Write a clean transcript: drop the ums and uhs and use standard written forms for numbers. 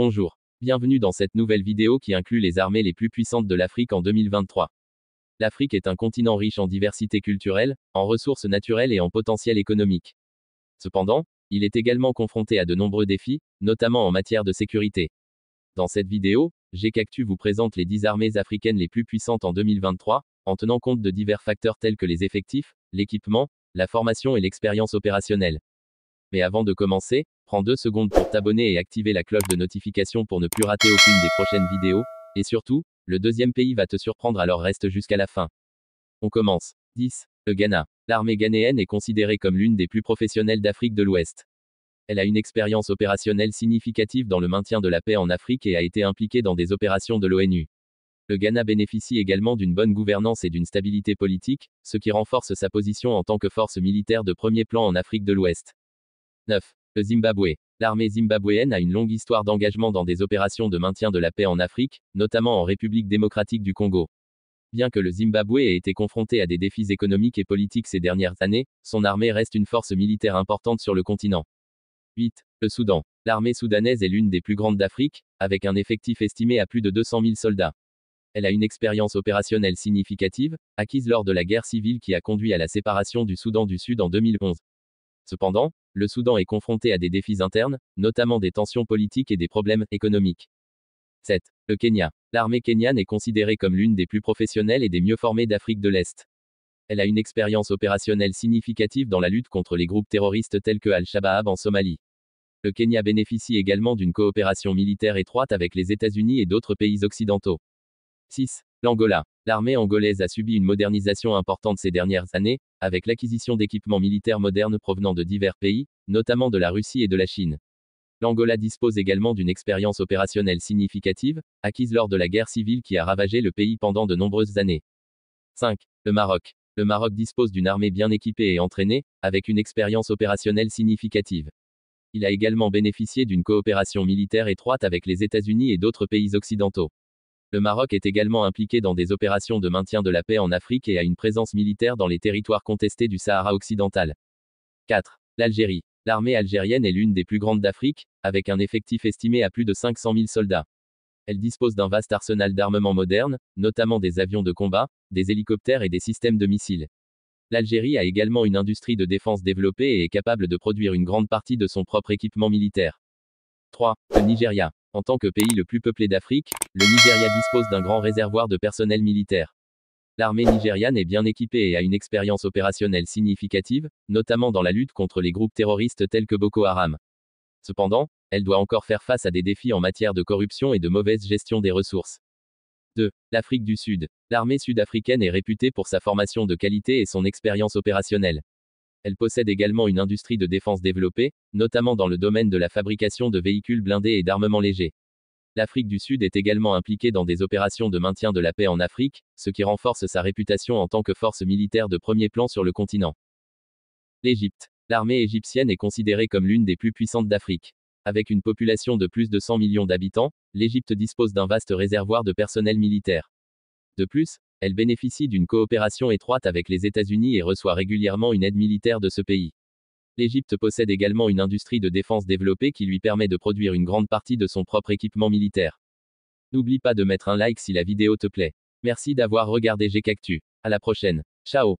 Bonjour. Bienvenue dans cette nouvelle vidéo qui inclut les armées les plus puissantes de l'Afrique en 2023. L'Afrique est un continent riche en diversité culturelle, en ressources naturelles et en potentiel économique. Cependant, il est également confronté à de nombreux défis, notamment en matière de sécurité. Dans cette vidéo, GCactu vous présente les 10 armées africaines les plus puissantes en 2023, en tenant compte de divers facteurs tels que les effectifs, l'équipement, la formation et l'expérience opérationnelle. Mais avant de commencer, prends 2 secondes pour t'abonner et activer la cloche de notification pour ne plus rater aucune des prochaines vidéos, et surtout, le deuxième pays va te surprendre, alors reste jusqu'à la fin. On commence. 10. Le Ghana. L'armée ghanéenne est considérée comme l'une des plus professionnelles d'Afrique de l'Ouest. Elle a une expérience opérationnelle significative dans le maintien de la paix en Afrique et a été impliquée dans des opérations de l'ONU. Le Ghana bénéficie également d'une bonne gouvernance et d'une stabilité politique, ce qui renforce sa position en tant que force militaire de premier plan en Afrique de l'Ouest. 9. Le Zimbabwe. L'armée zimbabwéenne a une longue histoire d'engagement dans des opérations de maintien de la paix en Afrique, notamment en République démocratique du Congo. Bien que le Zimbabwe ait été confronté à des défis économiques et politiques ces dernières années, son armée reste une force militaire importante sur le continent. 8. Le Soudan. L'armée soudanaise est l'une des plus grandes d'Afrique, avec un effectif estimé à plus de 200 000 soldats. Elle a une expérience opérationnelle significative, acquise lors de la guerre civile qui a conduit à la séparation du Soudan du Sud en 2011. Cependant, le Soudan est confronté à des défis internes, notamment des tensions politiques et des problèmes économiques. 7. Le Kenya. L'armée kenyane est considérée comme l'une des plus professionnelles et des mieux formées d'Afrique de l'Est. Elle a une expérience opérationnelle significative dans la lutte contre les groupes terroristes tels que Al-Shabaab en Somalie. Le Kenya bénéficie également d'une coopération militaire étroite avec les États-Unis et d'autres pays occidentaux. 6. L'Angola. L'armée angolaise a subi une modernisation importante ces dernières années, avec l'acquisition d'équipements militaires modernes provenant de divers pays, notamment de la Russie et de la Chine. L'Angola dispose également d'une expérience opérationnelle significative, acquise lors de la guerre civile qui a ravagé le pays pendant de nombreuses années. 5. Le Maroc. Le Maroc dispose d'une armée bien équipée et entraînée, avec une expérience opérationnelle significative. Il a également bénéficié d'une coopération militaire étroite avec les États-Unis et d'autres pays occidentaux. Le Maroc est également impliqué dans des opérations de maintien de la paix en Afrique et a une présence militaire dans les territoires contestés du Sahara occidental. 4. L'Algérie. L'armée algérienne est l'une des plus grandes d'Afrique, avec un effectif estimé à plus de 500 000 soldats. Elle dispose d'un vaste arsenal d'armement moderne, notamment des avions de combat, des hélicoptères et des systèmes de missiles. L'Algérie a également une industrie de défense développée et est capable de produire une grande partie de son propre équipement militaire. 3. Le Nigeria. En tant que pays le plus peuplé d'Afrique, le Nigeria dispose d'un grand réservoir de personnel militaire. L'armée nigériane est bien équipée et a une expérience opérationnelle significative, notamment dans la lutte contre les groupes terroristes tels que Boko Haram. Cependant, elle doit encore faire face à des défis en matière de corruption et de mauvaise gestion des ressources. 2. L'Afrique du Sud. L'armée sud-africaine est réputée pour sa formation de qualité et son expérience opérationnelle. Elle possède également une industrie de défense développée, notamment dans le domaine de la fabrication de véhicules blindés et d'armements légers. L'Afrique du Sud est également impliquée dans des opérations de maintien de la paix en Afrique, ce qui renforce sa réputation en tant que force militaire de premier plan sur le continent. L'Égypte. L'armée égyptienne est considérée comme l'une des plus puissantes d'Afrique. Avec une population de plus de 100 millions d'habitants, l'Égypte dispose d'un vaste réservoir de personnel militaire. De plus, elle bénéficie d'une coopération étroite avec les États-Unis et reçoit régulièrement une aide militaire de ce pays. L'Égypte possède également une industrie de défense développée qui lui permet de produire une grande partie de son propre équipement militaire. N'oublie pas de mettre un like si la vidéo te plaît. Merci d'avoir regardé GCactu. À la prochaine. Ciao.